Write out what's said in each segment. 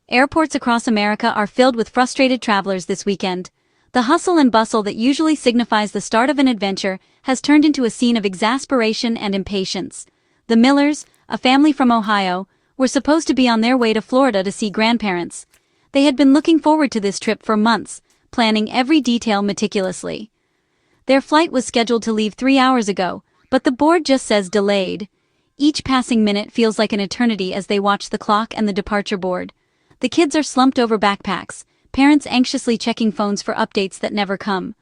Airports across America are filled with frustrated travelers this weekend. The hustle and bustle that usually signifies the start of an adventure has turned into a scene of exasperation and impatience. The Millers, a family from Ohio, were supposed to be on their way to Florida to see grandparents. They had been looking forward to this trip for months, planning every detail meticulously. Their flight was scheduled to leave 3 hours ago, but the board just says delayed. Each passing minute feels like an eternity as they watch the clock and the departure board. The kids are slumped over backpacks, parents anxiously checking phones for updates that never come.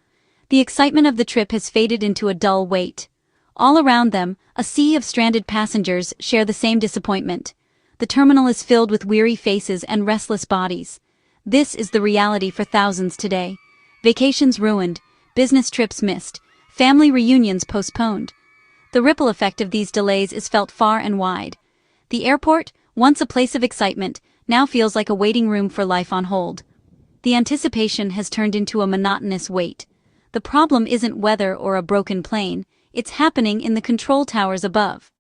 The excitement of the trip has faded into a dull wait. All around them, a sea of stranded passengers share the same disappointment. The terminal is filled with weary faces and restless bodies. This is the reality for thousands today. Vacations ruined, business trips missed, family reunions postponed. The ripple effect of these delays is felt far and wide. The airport, once a place of excitement, now feels like a waiting room for life on hold. The anticipation has turned into a monotonous wait. The problem isn't weather or a broken plane, it's happening in the control towers above.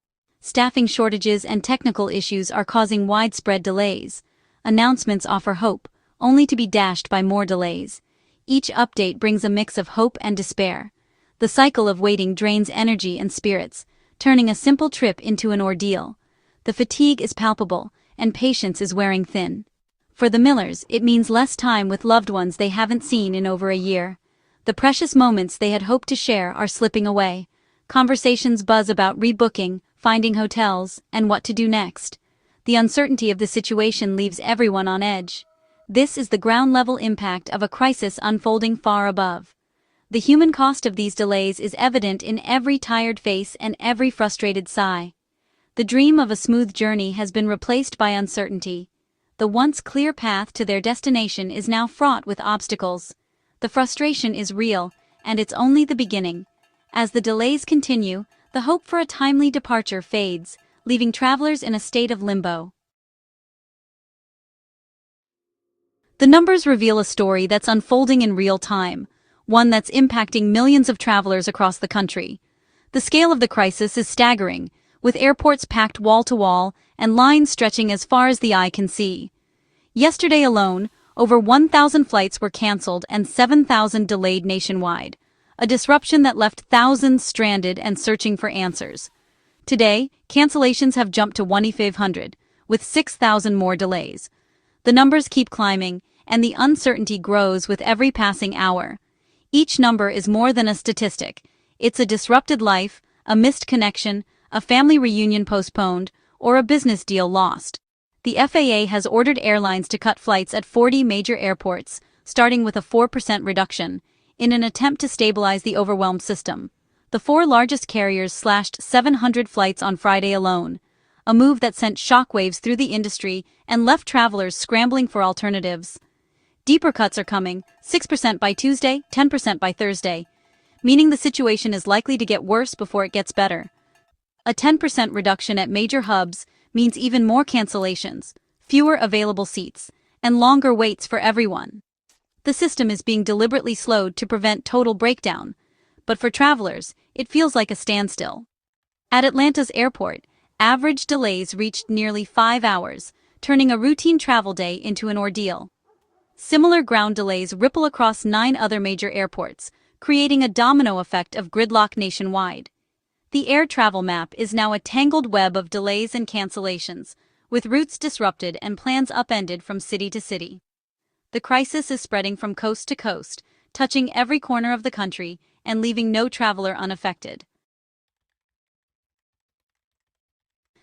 Staffing shortages and technical issues are causing widespread delays. Announcements offer hope, only to be dashed by more delays. Each update brings a mix of hope and despair. The cycle of waiting drains energy and spirits, turning a simple trip into an ordeal. The fatigue is palpable, and patience is wearing thin. For the Millers, it means less time with loved ones they haven't seen in over a year. The precious moments they had hoped to share are slipping away. Conversations buzz about rebooking, finding hotels, and what to do next. The uncertainty of the situation leaves everyone on edge. This is the ground-level impact of a crisis unfolding far above. The human cost of these delays is evident in every tired face and every frustrated sigh. The dream of a smooth journey has been replaced by uncertainty. The once clear path to their destination is now fraught with obstacles. The frustration is real, and it's only the beginning. As the delays continue, the hope for a timely departure fades, leaving travelers in a state of limbo. The numbers reveal a story that's unfolding in real time, one that's impacting millions of travelers across the country. The scale of the crisis is staggering, with airports packed wall-to-wall and lines stretching as far as the eye can see. Yesterday alone, over 1,000 flights were canceled and 7,000 delayed nationwide, a disruption that left thousands stranded and searching for answers. Today, cancellations have jumped to 2,500, with 6,000 more delays. The numbers keep climbing, and the uncertainty grows with every passing hour. Each number is more than a statistic. It's a disrupted life, a missed connection, a family reunion postponed, or a business deal lost. The FAA has ordered airlines to cut flights at 40 major airports, starting with a 4% reduction, in an attempt to stabilize the overwhelmed system. The 4 largest carriers slashed 700 flights on Friday alone, a move that sent shockwaves through the industry and left travelers scrambling for alternatives. Deeper cuts are coming, 6% by Tuesday, 10% by Thursday, meaning the situation is likely to get worse before it gets better. A 10% reduction at major hubs means even more cancellations, fewer available seats, and longer waits for everyone. The system is being deliberately slowed to prevent total breakdown, but for travelers, it feels like a standstill. At Atlanta's airport, average delays reached nearly 5 hours, turning a routine travel day into an ordeal. Similar ground delays ripple across 9 other major airports, creating a domino effect of gridlock nationwide. The air travel map is now a tangled web of delays and cancellations, with routes disrupted and plans upended from city to city. The crisis is spreading from coast to coast, touching every corner of the country and leaving no traveler unaffected.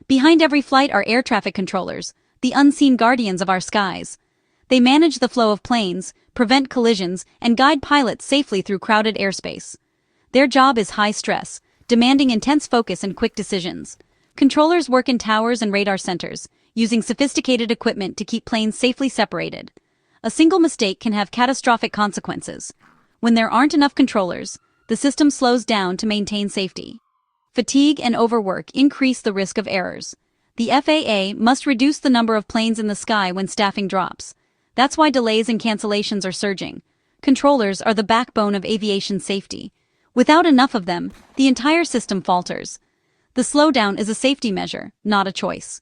Behind every flight are air traffic controllers, the unseen guardians of our skies. They manage the flow of planes, prevent collisions, and guide pilots safely through crowded airspace. Their job is high stress, demanding intense focus and quick decisions. Controllers work in towers and radar centers, using sophisticated equipment to keep planes safely separated. A single mistake can have catastrophic consequences. When there aren't enough controllers, the system slows down to maintain safety. Fatigue and overwork increase the risk of errors. The FAA must reduce the number of planes in the sky when staffing drops. That's why delays and cancellations are surging. Controllers are the backbone of aviation safety. Without enough of them, the entire system falters. The slowdown is a safety measure, not a choice.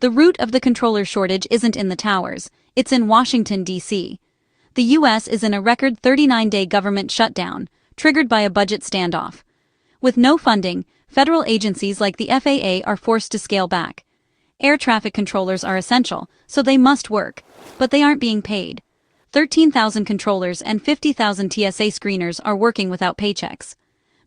The root of the controller shortage isn't in the towers, it's in Washington, D.C. The U.S. is in a record 39-day government shutdown, triggered by a budget standoff. With no funding, federal agencies like the FAA are forced to scale back. Air traffic controllers are essential, so they must work, but they aren't being paid. 13,000 controllers and 50,000 TSA screeners are working without paychecks.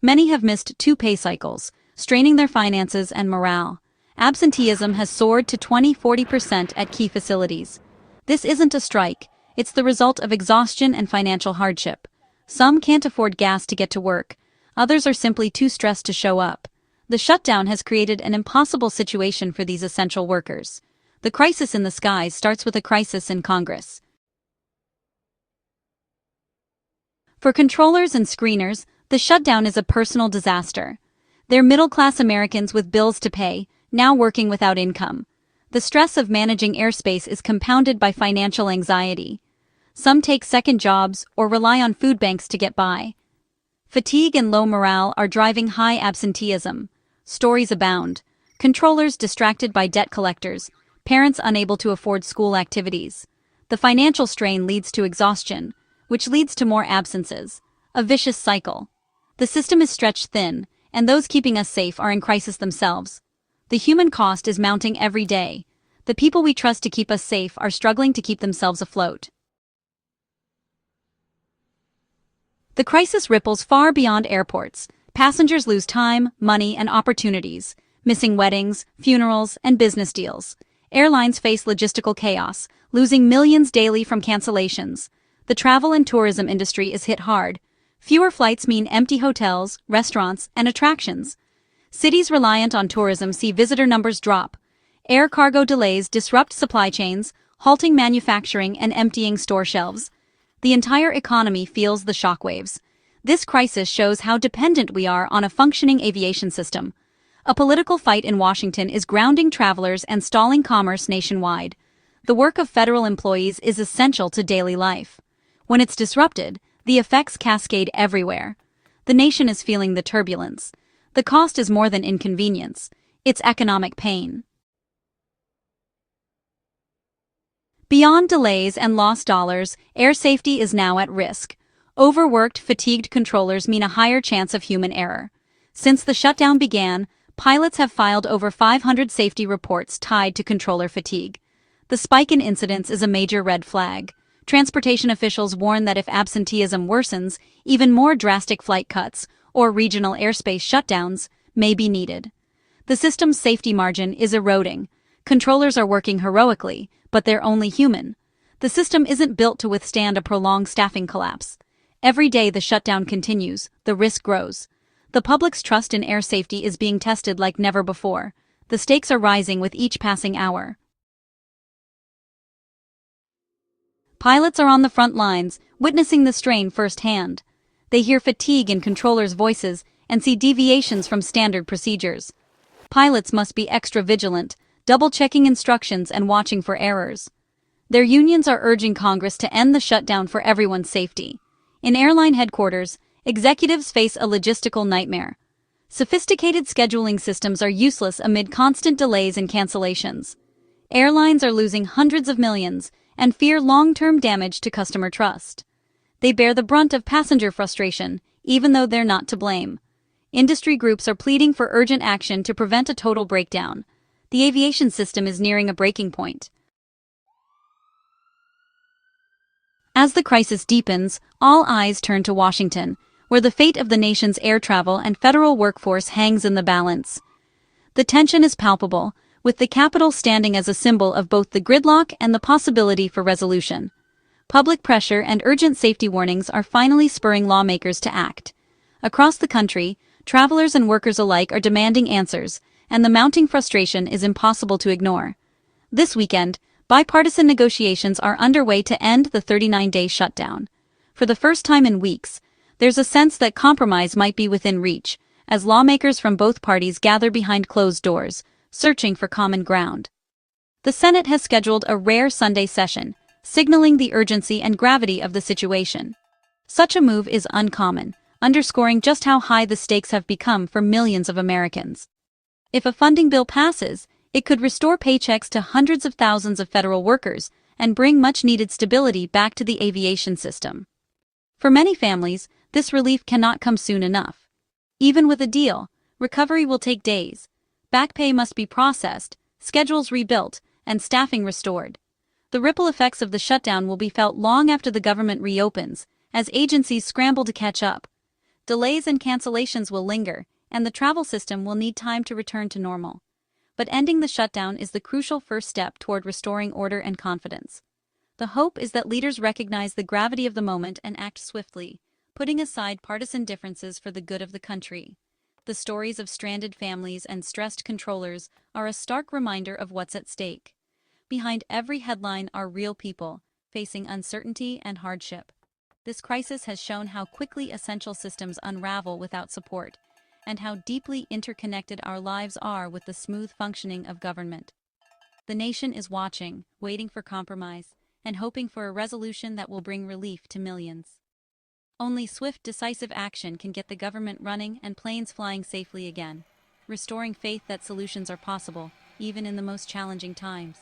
Many have missed 2 pay cycles, straining their finances and morale. Absenteeism has soared to 20–40% at key facilities. This isn't a strike, it's the result of exhaustion and financial hardship. Some can't afford gas to get to work, others are simply too stressed to show up. The shutdown has created an impossible situation for these essential workers. The crisis in the skies starts with a crisis in Congress. For controllers and screeners, the shutdown is a personal disaster. They're middle-class Americans with bills to pay, now working without income. The stress of managing airspace is compounded by financial anxiety. Some take second jobs or rely on food banks to get by. Fatigue and low morale are driving high absenteeism. Stories abound. Controllers distracted by debt collectors, parents unable to afford school activities. The financial strain leads to exhaustion, which leads to more absences. A vicious cycle. The system is stretched thin, and those keeping us safe are in crisis themselves. The human cost is mounting every day. The people we trust to keep us safe are struggling to keep themselves afloat. The crisis ripples far beyond airports. Passengers lose time, money, and opportunities, missing weddings, funerals, and business deals. Airlines face logistical chaos, losing millions daily from cancellations. The travel and tourism industry is hit hard. Fewer flights mean empty hotels, restaurants, and attractions. Cities reliant on tourism see visitor numbers drop. Air cargo delays disrupt supply chains, halting manufacturing and emptying store shelves. The entire economy feels the shockwaves. This crisis shows how dependent we are on a functioning aviation system. A political fight in Washington is grounding travelers and stalling commerce nationwide. The work of federal employees is essential to daily life. When it's disrupted, the effects cascade everywhere. The nation is feeling the turbulence. The cost is more than inconvenience, it's economic pain. Beyond delays and lost dollars, air safety is now at risk. Overworked, fatigued controllers mean a higher chance of human error. Since the shutdown began, pilots have filed over 500 safety reports tied to controller fatigue. The spike in incidents is a major red flag. Transportation officials warn that if absenteeism worsens, even more drastic flight cuts or regional airspace shutdowns may be needed. The system's safety margin is eroding. Controllers are working heroically, but they're only human. The system isn't built to withstand a prolonged staffing collapse. Every day the shutdown continues, the risk grows. The public's trust in air safety is being tested like never before. The stakes are rising with each passing hour. Pilots are on the front lines, witnessing the strain firsthand. They hear fatigue in controllers' voices and see deviations from standard procedures. Pilots must be extra vigilant, double-checking instructions and watching for errors. Their unions are urging Congress to end the shutdown for everyone's safety. In airline headquarters, executives face a logistical nightmare. Sophisticated scheduling systems are useless amid constant delays and cancellations. Airlines are losing hundreds of millions and fear long-term damage to customer trust. They bear the brunt of passenger frustration, even though they're not to blame. Industry groups are pleading for urgent action to prevent a total breakdown. The aviation system is nearing a breaking point. As the crisis deepens, all eyes turn to Washington, where the fate of the nation's air travel and federal workforce hangs in the balance. The tension is palpable, with the Capitol standing as a symbol of both the gridlock and the possibility for resolution. Public pressure and urgent safety warnings are finally spurring lawmakers to act. Across the country, travelers and workers alike are demanding answers, and the mounting frustration is impossible to ignore. This weekend, bipartisan negotiations are underway to end the 39-day shutdown. For the first time in weeks, there's a sense that compromise might be within reach, as lawmakers from both parties gather behind closed doors, searching for common ground. The Senate has scheduled a rare Sunday session, signaling the urgency and gravity of the situation. Such a move is uncommon, underscoring just how high the stakes have become for millions of Americans. If a funding bill passes, It could restore paychecks to hundreds of thousands of federal workers and bring much-needed stability back to the aviation system. For many families, this relief cannot come soon enough. Even with a deal, recovery will take days. Back pay must be processed, schedules rebuilt, and staffing restored. The ripple effects of the shutdown will be felt long after the government reopens, as agencies scramble to catch up. Delays and cancellations will linger, and the travel system will need time to return to normal. But ending the shutdown is the crucial first step toward restoring order and confidence. The hope is that leaders recognize the gravity of the moment and act swiftly, putting aside partisan differences for the good of the country. The stories of stranded families and stressed controllers are a stark reminder of what's at stake. Behind every headline are real people, facing uncertainty and hardship. This crisis has shown how quickly essential systems unravel without support, and how deeply interconnected our lives are with the smooth functioning of government. The nation is watching, waiting for compromise, and hoping for a resolution that will bring relief to millions. Only swift, decisive action can get the government running and planes flying safely again, restoring faith that solutions are possible, even in the most challenging times.